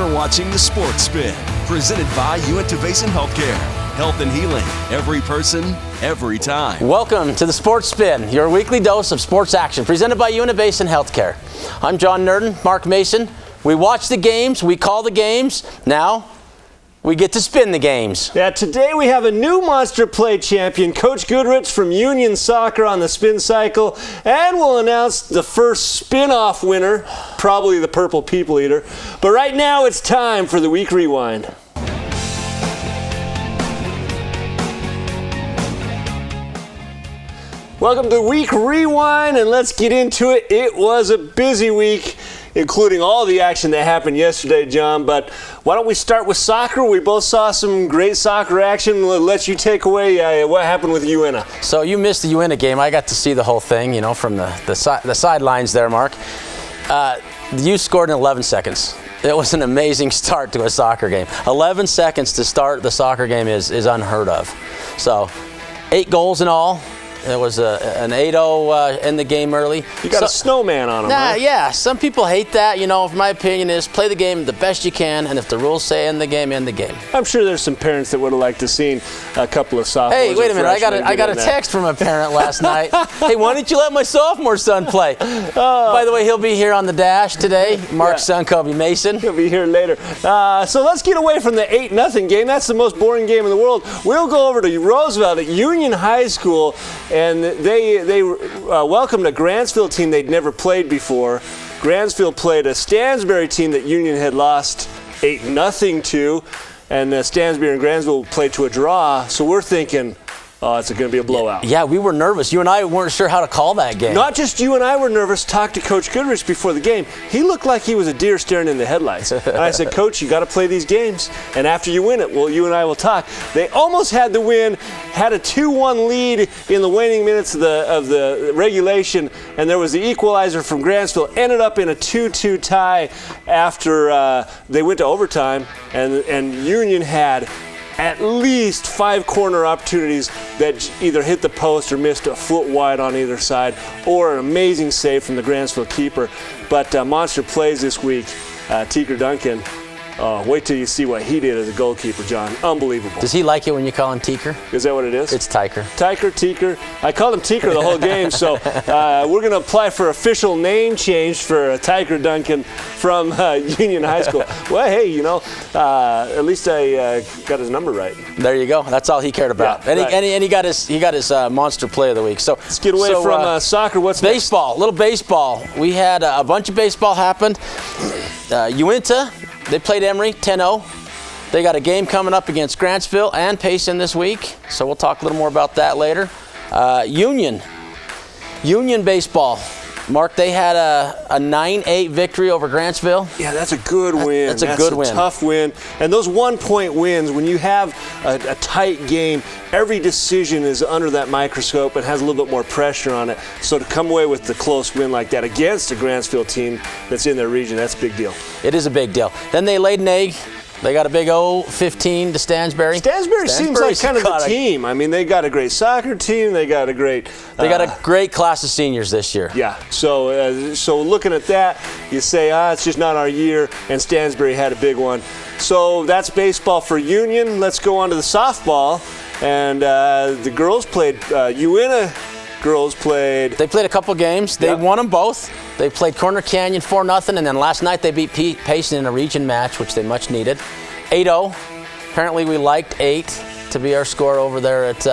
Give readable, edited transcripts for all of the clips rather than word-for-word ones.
You're watching The Sports Spin, presented by Uinta Basin Healthcare. Health and healing, every person, every time. Welcome to The Sports Spin, your weekly dose of sports action, presented by Uinta Basin Healthcare. I'm John Nurden, Mark Mason. We watch the games, we call the games. Now, we get to spin the games. Yeah, today we have a new Monster Play champion, Coach Goodrich from Union Soccer on the spin cycle, and we'll announce the first spin-off winner, probably the Purple People Eater. But right now it's time for the Week Rewind. Welcome to Week Rewind, and let's get into it. It was a busy week, including all the action that happened yesterday, John. But why don't we start with soccer? We both saw some great soccer action. Let you take away what happened with Uinta. So you missed the Uinta game. I got to see the whole thing, you know, from the sidelines there, Mark. The U scored in 11 seconds. It was an amazing start to a soccer game. 11 seconds to start the soccer game is unheard of. So 8 goals in all. It was an 8-0 in the game early. You got a snowman on him, huh? Yeah. Some people hate that. You know, my opinion is play the game the best you can, and if the rules say end the game, end the game. I'm sure there's some parents that would have liked to seen a couple of sophomores. Hey, wait a minute. I got a text from a parent last night. Hey, why didn't you let my sophomore son play? By the way, he'll be here on the dash today. Mark's son, Colby Mason. He'll be here later. So let's get away from the 8-0 game. That's the most boring game in the world. We'll go over to Roosevelt at Union High School, and they welcomed a Grantsville team they'd never played before. Grantsville played a Stansbury team that Union had lost 8-0 to, and Stansbury and Grantsville played to a draw. So we're thinking, oh, it's going to be a blowout. Yeah, we were nervous. You and I weren't sure how to call that game. Not just you and I were nervous. Talked to Coach Goodrich before the game. He looked like he was a deer staring in the headlights. And I said, Coach, you got to play these games. And after you win it, well, you and I will talk. They almost had the win, had a 2-1 lead in the waning minutes of the regulation, and there was the equalizer from Grantsville. Ended up in a 2-2 tie after they went to overtime, and Union had at least 5 corner opportunities that either hit the post or missed a foot wide on either side, or an amazing save from the Grantsville keeper. But Monster Plays this week, Teaker Duncan. Wait till you see what he did as a goalkeeper, John. Unbelievable. Does he like it when you call him Teaker? Is that what it is? It's Tiker. Teaker. I called him Teaker the whole game, so we're going to apply for official name change for Tiker Duncan from Union High School. Well, hey, you know, at least I got his number right. There you go. That's all he cared about. Yeah, and he got his Monster Play of the week. So let's get away from soccer. What's baseball? Next? A little baseball. We had a bunch of baseball happened. Uinta. They played Emory 10-0. They got a game coming up against Grantsville and Payson this week, so we'll talk a little more about that later. Union baseball. Mark, they had a 9-8 victory over Grantsville. Yeah, that's a good win. That's a good win. Tough win. And those 1-point wins, when you have a tight game, every decision is under that microscope and has a little bit more pressure on it. So to come away with the close win like that against a Grantsville team that's in their region, that's a big deal. It is a big deal. Then they laid an egg. They got a big 15 to Stansbury. Stansbury seems like kind of the team. I mean, they got a great soccer team. They got a great class of seniors this year. Yeah. So looking at that, you say, it's just not our year. And Stansbury had a big one. So that's baseball for Union. Let's go on to the softball. And the girls played. Uinta girls played. They played a couple games. They won them both. They played Corner Canyon 4-0, and then last night they beat Payson in a region match, which they much needed. 8-0. Apparently we liked 8 to be our score over there at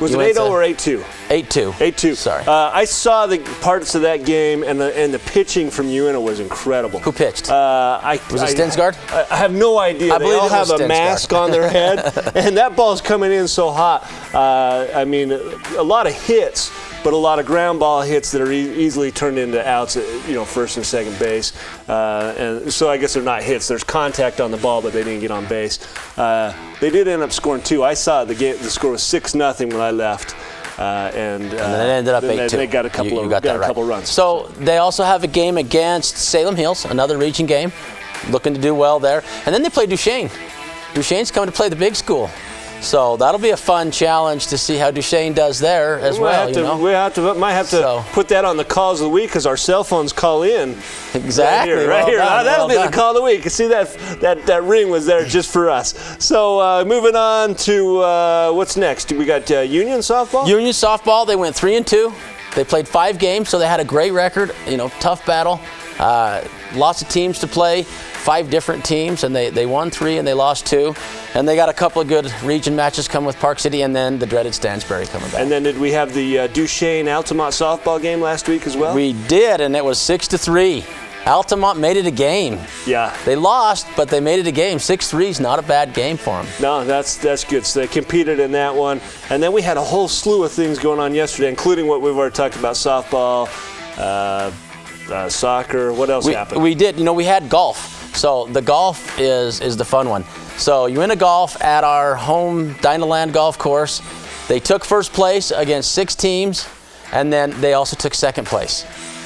Was Uinta. it 8-0 or 8-2? 8-2. 8-2. Sorry. I saw the parts of that game, and the pitching from Uinta was incredible. Who pitched? Was it Stensgaard? I have no idea. They all have a mask on their head, and that ball's coming in so hot. I mean, a lot of hits, but a lot of ground ball hits that are easily turned into outs at, first and second base. And so I guess they're not hits. There's contact on the ball, but they didn't get on base. They did end up scoring 2. I saw the game. The score was 6-0 when I left. And then it ended up 8-2. They got a couple runs. So they also have a game against Salem Hills, another region game, looking to do well there. And then they play Duchesne. Duchesne's coming to play the big school. So that'll be a fun challenge to see how Duchesne does there as well. We might have to put that on the calls of the week because our cell phones call in. Exactly. Right here. Done, That'll be done. the call of the week. You see that ring was there just for us. So moving on to what's next? We got Union softball. Union softball. They went 3-2. They played 5 games, so they had a great record. Tough battle. Lots of teams to play. 5 different teams, and they won 3 and they lost 2. And they got a couple of good region matches coming with Park City, and then the dreaded Stansbury coming back. And then did we have the Duchesne Altamont softball game last week as well? We did, and it was 6-3. Altamont made it a game. Yeah. They lost, but they made it a game. 6-3 is not a bad game for them. No, that's good. So they competed in that one. And then we had a whole slew of things going on yesterday, including what we've already talked about, softball, soccer. What else happened? We did. We had golf. So the golf is the fun one. So you win a golf at our home Dynaland golf course. They took first place against 6 teams, and then they also took second place.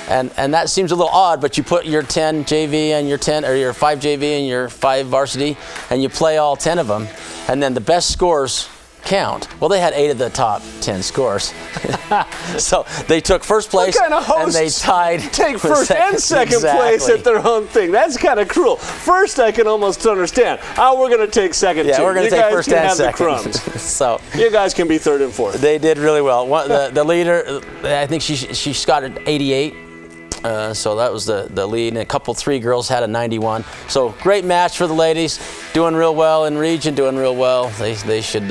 And that seems a little odd, but you put your 10 JV and your 5 JV and your 5 varsity, and you play all 10 of them, and then the best scores count. Well, they had 8 of the top 10 scores. So they took first place, what kind of hosts and they tied. Take first and second place at their own thing. That's kind of cruel. First, I can almost understand. We're going to take second too. Yeah, we're going to take first and second. The crumbs. So you guys can be third and fourth. They did really well. The leader, I think she got an 88. So that was the lead, and 3 girls had a 91. So great match for the ladies, doing real well in region, doing real well. They should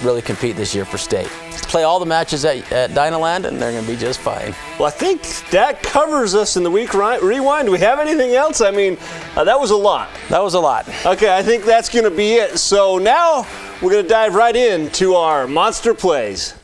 really compete this year for state. Play all the matches at Dynaland, and they're going to be just fine. Well, I think that covers us in the week rewind. Do we have anything else? I mean, that was a lot. That was a lot. Okay, I think that's going to be it. So now we're going to dive right into our monster plays.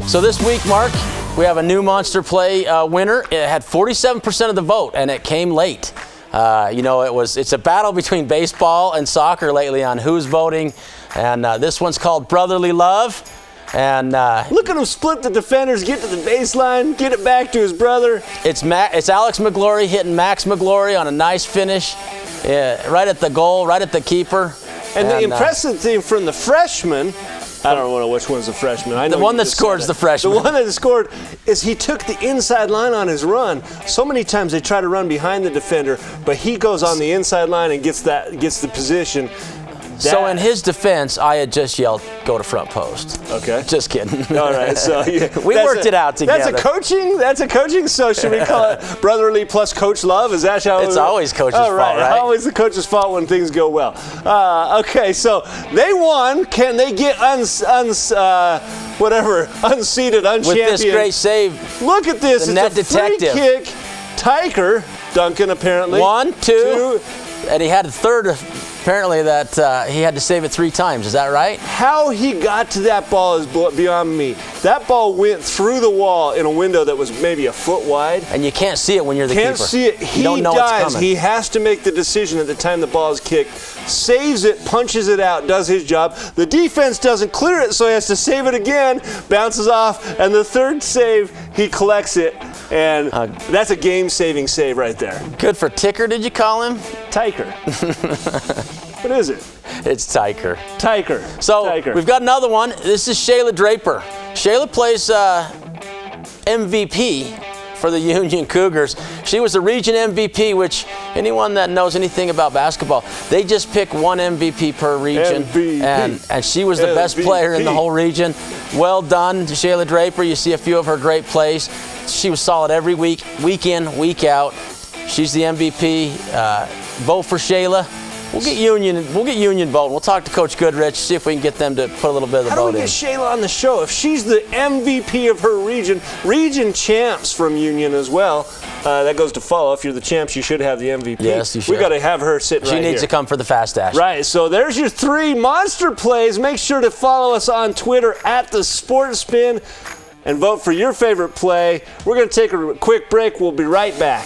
So this week, Mark, we have a new Monster Play winner. It had 47% of the vote, and it came late. It's a battle between baseball and soccer lately on who's voting, and this one's called Brotherly Love. And look at him split the defenders, get to the baseline, get it back to his brother. It's Alex McGlory hitting Max McGlory on a nice finish, right at the goal, right at the keeper. And the impressive thing from the freshman, I don't know which one's the freshman. I know the one that scored is the freshman. The one that scored is he took the inside line on his run. So many times they try to run behind the defender, but he goes on the inside line and gets the position. So in his defense, I had just yelled, "Go to front post." Okay. Just kidding. All right. So we worked it out together. That's a coaching. So should we call it brotherly plus coach love? Is that how it's always coach's fault, right? Always the coach's fault when things go well. Okay. So they won. Can they get unseated, unchampioned? With this great save. Look at this. The net detective. Free kick. Tyker Duncan apparently. 1, 2, and he had a third. Apparently that he had to save it 3 times. Is that right? How he got to that ball is beyond me. That ball went through the wall in a window that was maybe a foot wide. And you can't see it when you're the can't keeper. See it. He dives. He has to make the decision at the time the ball is kicked. Saves it, punches it out, does his job. The defense doesn't clear it, so he has to save it again. Bounces off, and the third save, he collects it. And that's a game-saving save right there. Good for Ticker, did you call him? Tyker. What is it? It's Tyker. Tyker. So Tyker. We've got another one. This is Shayla Draper. Shayla plays MVP for the Union Cougars. She was the region MVP, which anyone that knows anything about basketball, they just pick one MVP per region. MVP. And she was the best player in the whole region. Well done, Shayla Draper. You see a few of her great plays. She was solid every week, week in, week out. She's the MVP. Vote for Shayla. We'll get Union voting. We'll talk to Coach Goodrich, see if we can get them to put a little bit of the vote in. How do we get Shayla on the show? If she's the MVP of her region champs from Union as well, that goes to follow. If you're the champs, you should have the MVP. Yes, you should. We got to have her sitting right here. She needs to come for the fast dash. Right, so there's your 3 monster plays. Make sure to follow us on Twitter @TheSportSpin and vote for your favorite play. We're going to take a quick break. We'll be right back.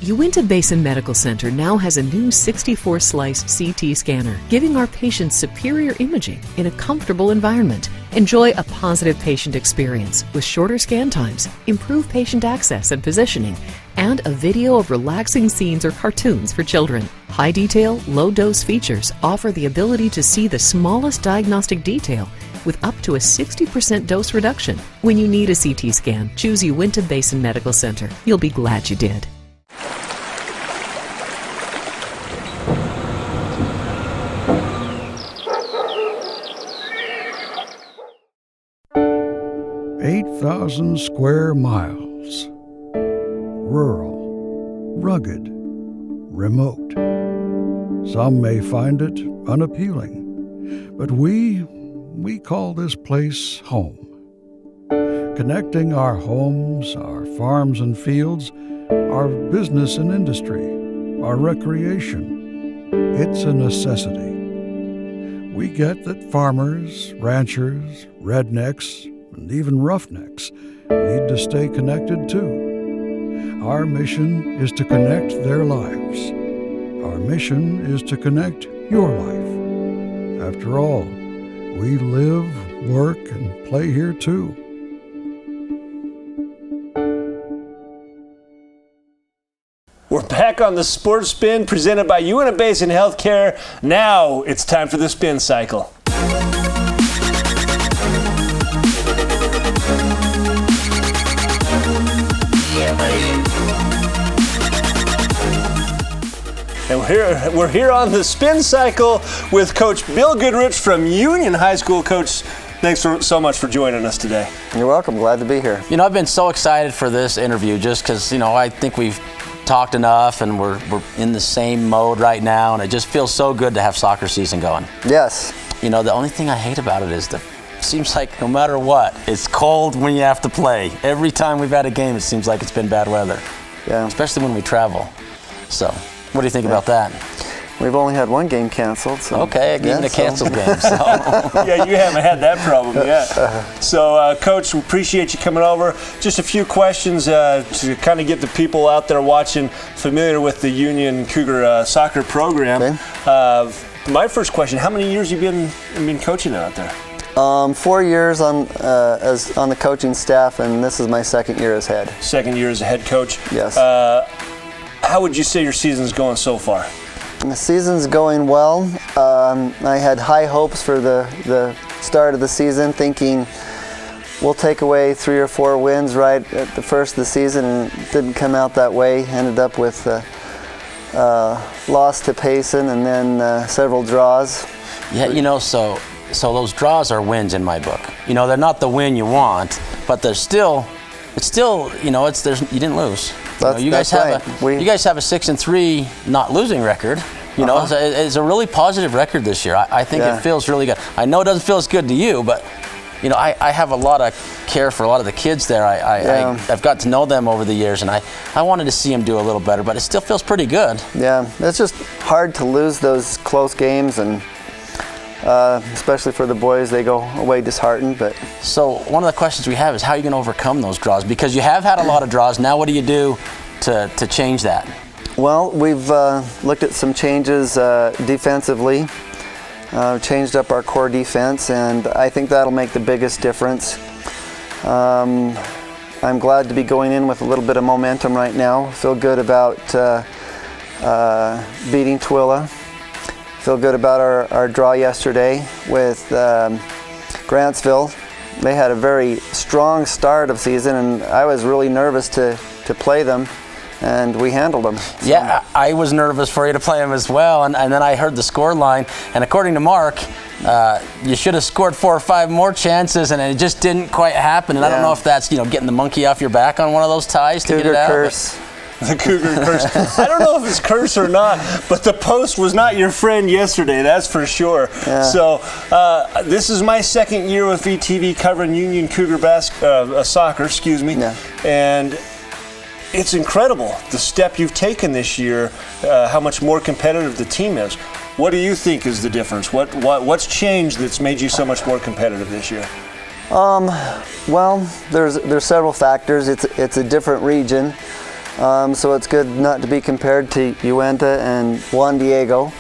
Uinta Basin Medical Center now has a new 64-slice CT scanner, giving our patients superior imaging in a comfortable environment. Enjoy a positive patient experience with shorter scan times, improved patient access and positioning, and a video of relaxing scenes or cartoons for children. High detail, low dose features offer the ability to see the smallest diagnostic detail with up to a 60% dose reduction. When you need a CT scan, choose Uinta Basin Medical Center. You'll be glad you did. "8,000 square miles. Rural, rugged, remote. Some may find it unappealing, but we call this place home. Connecting our homes, our farms and fields, our business and industry, our recreation. It's a necessity. We get that farmers, ranchers, rednecks, and even roughnecks need to stay connected too. Our mission is to connect their lives. Our mission is to connect your life. After all, we live, work, and play here too. We're back on the Sports Spin presented by Uinta Basin Healthcare. Now it's time for the spin cycle. And we're here on the spin cycle with Coach Bill Goodrich from Union High School. Coach, thanks so much for joining us today. You're welcome. Glad to be here. You know, I've been so excited for this interview just because, you know, I think we've talked enough and we're in the same mode right now, and it just feels so good to have soccer season going. Yes. You know, the only thing I hate about it is it seems like no matter what, it's cold when you have to play. Every time we've had a game, it seems like it's been bad weather. Yeah. Especially when we travel. So, what do you think about that? We've only had one game canceled. So okay, even a canceled game. So. Yeah, you haven't had that problem yet. So, Coach, we appreciate you coming over. Just a few questions to kind of get the people out there watching familiar with the Union Cougar soccer program. Okay. My first question: how many years have you been coaching out there? 4 years on the coaching staff, and this is my second year as head. Second year as a head coach. Yes. How would you say your season's going so far? The season's going well. I had high hopes for the start of the season, thinking we'll take away 3 or 4 wins right at the first of the season, and it didn't come out that way. Ended up with loss to Payson and then several draws. Yeah, you know, so those draws are wins in my book. You know, they're not the win you want, but it's still, you know, you didn't lose. You guys have a 6-3 not losing record. You know, it's a really positive record this year. I think it feels really good. I know it doesn't feel as good to you, but you know, I have a lot of care for a lot of the kids there. I've got to know them over the years, and I wanted to see them do a little better, but it still feels pretty good. Yeah, it's just hard to lose those close games, and especially for the boys, they go away disheartened. But so one of the questions we have is how are you going to overcome those draws? Because you have had a lot of draws. Now what do you do to change that? Well, we've looked at some changes defensively. Changed up our core defense, and I think that'll make the biggest difference. I'm glad to be going in with a little bit of momentum right now. Feel good about beating Twilla. Feel good about our draw yesterday with Grantsville. They had a very strong start of season, and I was really nervous to play them, and we handled them. So. Yeah, I was nervous for you to play them as well, and then I heard the score line, and according to Mark, you should have scored 4 or 5 more chances, and it just didn't quite happen. And I don't know if that's, you know, getting the monkey off your back on one of those ties to get it out. Curse. The Cougar curse. I don't know if it's curse or not, but the post was not your friend yesterday, that's for sure. Yeah. So this is my second year with VTV covering Union Cougar soccer, Yeah. And it's incredible the step you've taken this year, how much more competitive the team is. What do you think is the difference? What's changed that's made you so much more competitive this year? Well, there's several factors. It's a different region. So it's good not to be compared to Uinta and Juan Diego.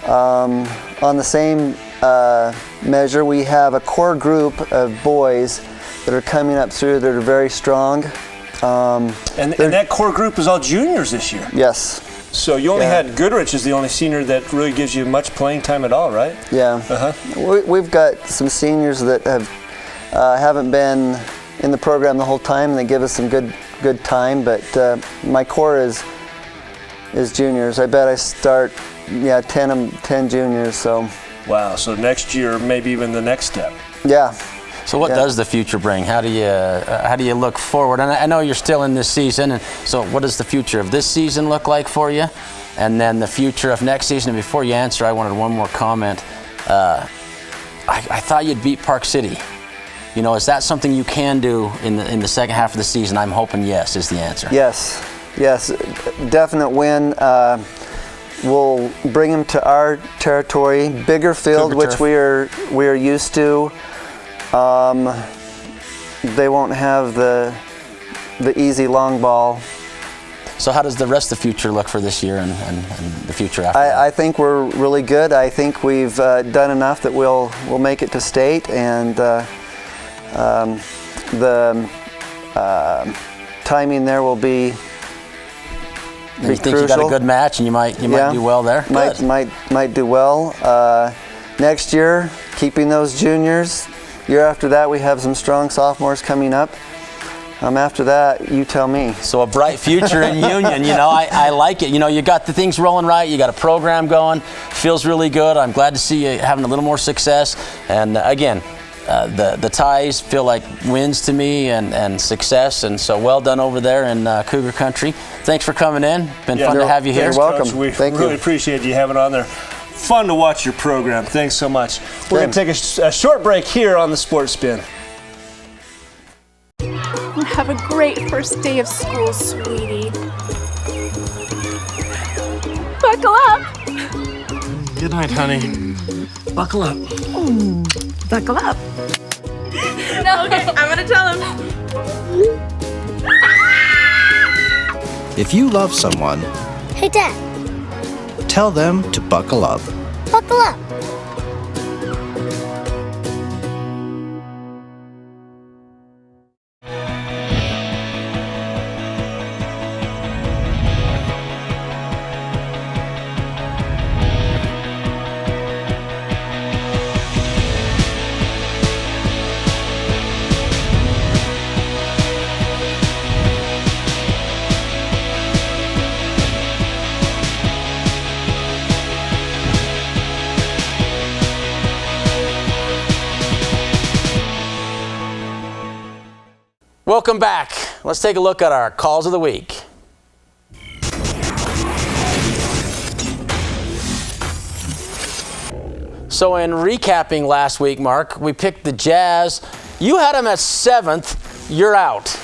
On the same measure, we have a core group of boys that are coming up through that are very strong. And that core group is all juniors this year. Yes. So you only had Goodrich as the only senior that really gives you much playing time at all, right? Yeah. We've got some seniors that haven't been in the program the whole time, and they give us some good time. But my core is juniors. I bet I start 10 juniors. So. Wow. So next year, maybe even the next step. Yeah. So what does the future bring? How do you look forward? And I know you're still in this season, and so what does the future of this season look like for you? And then the future of next season. And before you answer, I wanted one more comment. I thought you'd beat Park City. You know, is that something you can do in the second half of the season? I'm hoping yes is the answer. Yes, definite win. We'll bring them to our territory, bigger field, which we are used to. They won't have the easy long ball. So how does the rest of the future look for this year and the future after that? I think we're really good. I think we've done enough that we'll make it to state, and the timing there will be you think crucial. You got a good match, and you might do well there. Might do well. Next year, keeping those juniors. Year after that, we have some strong sophomores coming up. After that, you tell me. So a bright future in Union. You know, I like it. You know, you got the things rolling right. You got a program going. Feels really good. I'm glad to see you having a little more success. And again, the ties feel like wins to me and success. And so well done over there in Cougar Country. Thanks for coming in. Been fun to have you here. You're welcome. Coach. We Thank really you. appreciate you having on there. Fun to watch your program. Thanks so much. We're going to take a short break here on the Sports Spin. Have a great first day of school, sweetie. Buckle up. Good night, honey. Buckle up. Buckle up. No, okay, I'm gonna tell him. If you love someone, Hey, Dad, tell them to buckle up. buckle up. Welcome back. Let's take a look at our calls of the week. So in recapping last week, Mark, we picked the Jazz. You had them at 7th. You're out.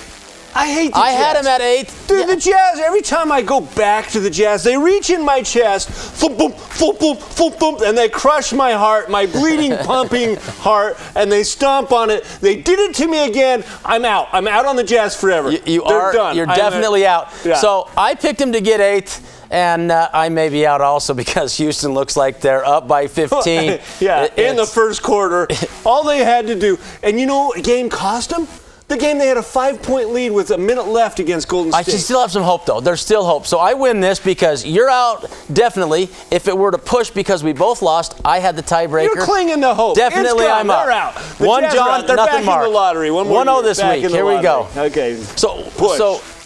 I hate the Jazz. I had them at 8th. Dude, the Jazz, every time I go back to the Jazz, they reach in my chest, thump, boom, thump, boom, thump, boom, and they crush my heart, my bleeding, pumping heart, and they stomp on it. They did it to me again. I'm out. I'm out on the Jazz forever. They're done. You're definitely out. Yeah. So I picked them to get 8th. And I may be out also because Houston looks like they're up by 15. Yeah, in the first quarter. All they had to do, and you know what game cost them? The game they had a 5-point lead with a minute left against Golden State. I still have some hope, though. There's still hope. So I win this because you're out, definitely. If it were to push because we both lost, I had the tiebreaker. You're clinging to hope. Definitely I'm up. They're out. The One Jazz John, are out. They're nothing back Mark. in the lottery. 1-0 this back week. in the Here we go. lottery. Okay. So, push.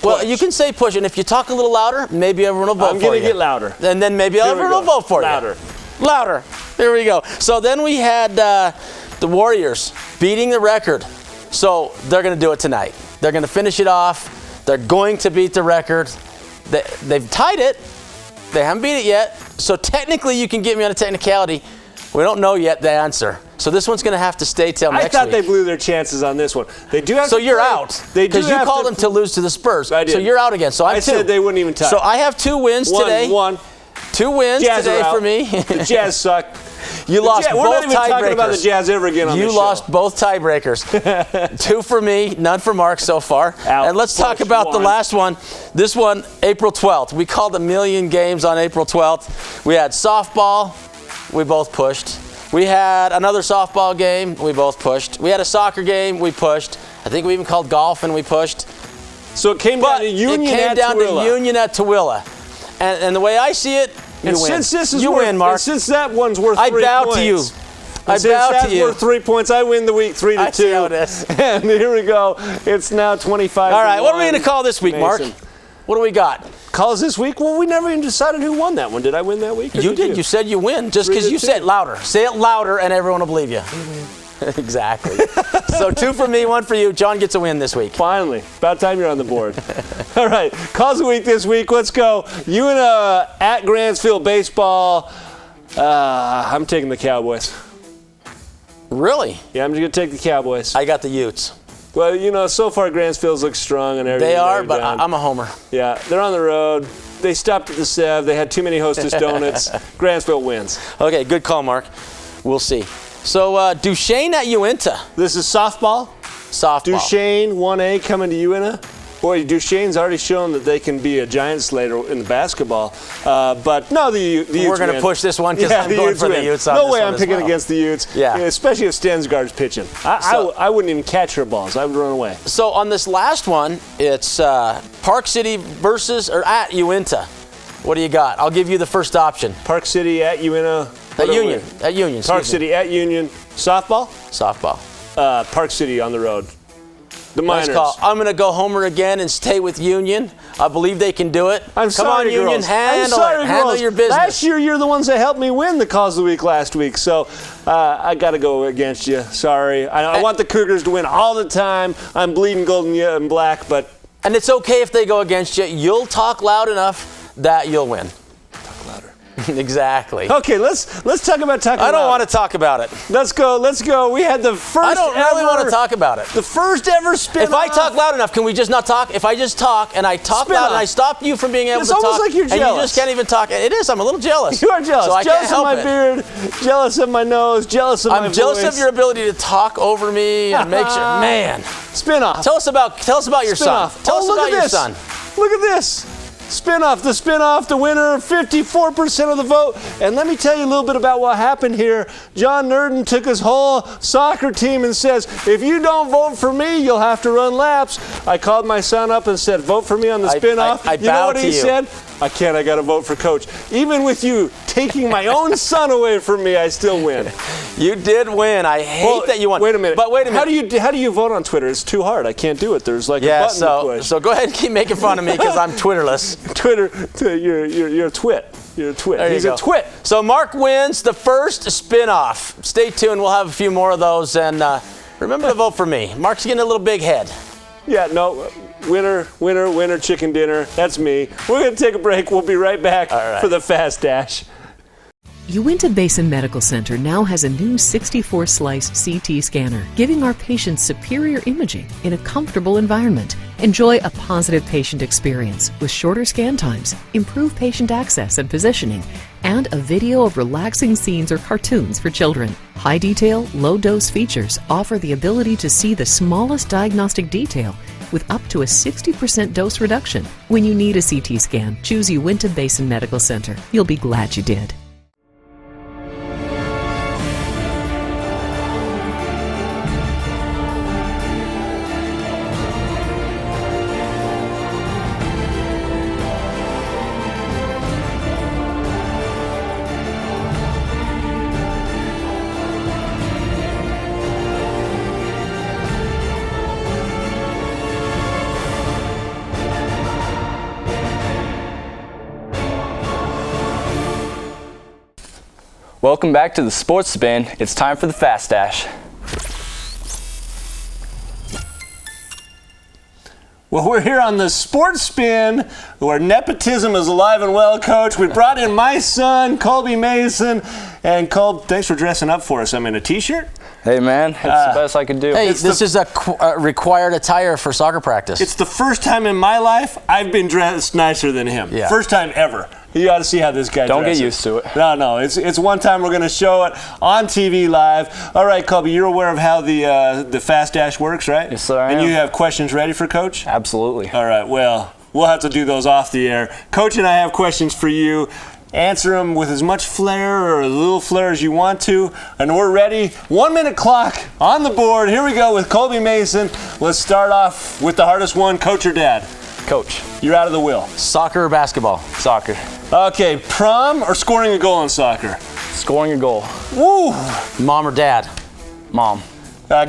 Well, you can say push, and if you talk a little louder, maybe everyone will vote for you. I'm going to get louder. And then maybe everyone will vote for you. Louder. Here we go. So then we had the Warriors beating the record. So they're going to do it tonight. They're going to finish it off. They're going to beat the record. They've tied it. They haven't beat it yet. So technically, you can get me on a technicality. We don't know yet the answer. So this one's going to have to stay till next week. I thought they blew their chances on this one. They do have so to you're play. out. They do because you have called them to lose to the Spurs. I did. So you're out again. So I said they wouldn't even tie. So I have 2 wins today. One. 2 wins Jazz today are for me. The Jazz suck. You lost both tiebreakers. We're not even talking about the Jazz ever again on this show. You lost both tiebreakers. 2 for me, none for Mark so far. And let's talk about the last one. This one, April 12th. We called a million games on April 12th. We had softball. We both pushed. We had another softball game. We both pushed. We had a soccer game. We pushed. I think we even called golf and we pushed. So it came down to Union at Tooele. And the way I see it, you win. You win, Mark. Since that one's worth 3 points. I bow to you. Since that's worth 3 points, I win the week 3-2. I see how it is. And here we go. It's now 25. All right, what are we going to call this week, Mark? What do we got? Calls this week? Well, we never even decided who won that one. Did I win that week? You did. You said you win just because you said it louder. Say it louder and everyone will believe you. Exactly. So 2 for me, 1 for you. John gets a win this week. Finally. About time you're on the board. All right. Calls the week this week. Let's go. UNA at Grantsville baseball. I'm taking the Cowboys. Really? Yeah, I'm just going to take the Cowboys. I got the Utes. Well, you know, so far Grantsville's look strong and everything. They are, but I'm a homer. Yeah, they're on the road. They stopped at the Sev. They had too many Hostess donuts. Grantsville wins. Okay, good call, Mark. We'll see. So, Duchesne at Uinta. This is softball. Duchesne 1A coming to UNA. Boy, Duchesne's already shown that they can be a giant slayer in the basketball. But no, the Utes We're going to push this one because I'm going for the Utes on No this way one I'm picking well. against the Utes. Yeah. Especially if Stensgaard's pitching. I wouldn't even catch her balls. I would run away. So on this last one, it's Park City at Uinta. What do you got? I'll give you the first option. Park City at UNA. At Union. Park City at Union. Softball? Softball. Park City on the road. The Miners. Nice call. I'm going to go homer again and stay with Union. I believe they can do it. Come on, Union, girls. handle your business. Last year, you're the ones that helped me win the Calls of the Week last week, so I got to go against you. Sorry. I want the Cougars to win all the time. I'm bleeding golden and black, but... And it's okay if they go against you. You'll talk loud enough that you'll win. Talk louder. Exactly. Okay, let's talk about talking. I don't want to talk about it. Let's go. We had the first. I don't really want to talk about it. The first ever spin. If I talk loud enough, can we just not talk? If I just talk and I talk loud and I stop you from being able to talk, it's almost like you're jealous. And you just can't even talk. It is. I'm a little jealous. You are jealous. So jealous of my beard. Jealous of my nose. Jealous of my voice. I'm jealous of your ability to talk over me and make sure. Man. Spin off. Tell us about your son. Tell us about your son. Look at this. Spinoff, the winner, 54% of the vote. And let me tell you a little bit about what happened here. John Nurden took his whole soccer team and says, if you don't vote for me, you'll have to run laps. I called my son up and said, vote for me on the spinoff. I you know what he said? I can't, I got to vote for Coach. Even with you taking my own son away from me, I still win. You did win. I hate that you won. Wait a minute. But wait a minute. How do you vote on Twitter? It's too hard. I can't do it. There's like a button to push. So go ahead and keep making fun of me because I'm Twitterless. Twitter, you're a twit. You're a twit. He's a twit. So Mark wins the first spin-off. Stay tuned. We'll have a few more of those. And remember to vote for me. Mark's getting a little big head. Yeah, no. Winner, chicken dinner. That's me. We're going to take a break. We'll be right back for the Fast Dash. Uinta Basin Medical Center now has a new 64-slice CT scanner, giving our patients superior imaging in a comfortable environment. Enjoy a positive patient experience with shorter scan times, improved patient access and positioning, and a video of relaxing scenes or cartoons for children. High detail, low dose features offer the ability to see the smallest diagnostic detail with up to a 60% dose reduction. When you need a CT scan, choose Uinta Basin Medical Center. You'll be glad you did. Welcome back to the Sports Spin. It's time for the Fast Dash. Well, we're here on the Sports Spin, where nepotism is alive and well, Coach. We brought in my son, Colby Mason. And Colby, thanks for dressing up for us. I'm in a T-shirt. Hey, man, it's the best I could do. Hey, this is a required attire for soccer practice. It's the first time in my life I've been dressed nicer than him. Yeah. First time ever. You got to see how this guy Don't dresses. get used to it. No. It's one time we're going to show it on TV live. All right, Colby, you're aware of how the Fast Dash works, right? Yes, sir, I am. And you have questions ready for Coach? Absolutely. All right, well, we'll have to do those off the air. Coach and I have questions for you. Answer them with as much flair or a little flair as you want to. And we're ready. 1 minute clock on the board. Here we go with Colby Mason. Let's start off with the hardest one. Coach or dad? Coach. You're out of the wheel. Soccer or basketball? Soccer. Okay, prom or scoring a goal in soccer? Scoring a goal. Woo! Mom or dad? Mom.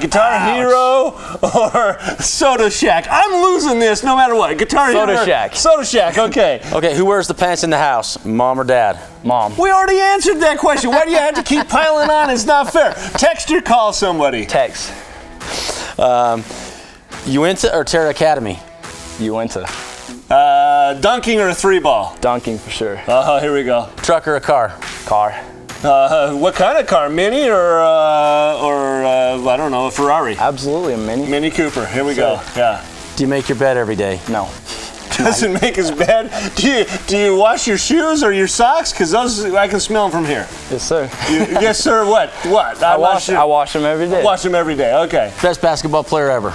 Guitar Hero or Soda Shack? I'm losing this no matter what. Guitar Hero. Soda Shack. Soda Shack, okay. Okay, who wears the pants in the house? Mom or dad? Mom. We already answered that question. Why do you have to keep piling on? It's not fair. Text or call somebody. Text. Uinta or Terra Academy? Uinta. Dunking or a 3-ball? Dunking for sure. Here we go. Truck or a car? Car. What kind of car? Mini or I don't know, a Ferrari? Absolutely a Mini. Mini Cooper. Here we go. Yeah. Do you make your bed every day? No. Doesn't make his bed. Do you wash your shoes or your socks? Because those I can smell them from here. Yes, sir. Yes, sir. What? I wash them every day. Wash them every day. Okay. Best basketball player ever?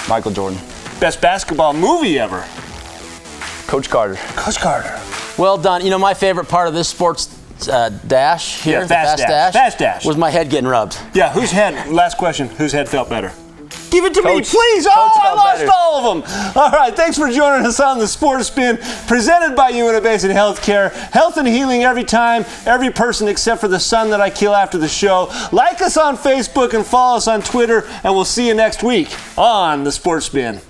Michael Jordan. Best basketball movie ever? Coach Carter. Coach Carter. Well done. You know, my favorite part of this sports dash here, Yeah, fast dash. was my head getting rubbed. Yeah, last question, whose head felt better? Give it to me, Coach. please. Coach I felt lost better. all of them. All right, thanks for joining us on the Sports Spin, presented by Uinta Basin Healthcare. Health and healing every time, every person except for the son that I kill after the show. Like us on Facebook and follow us on Twitter, and we'll see you next week on the Sports Spin.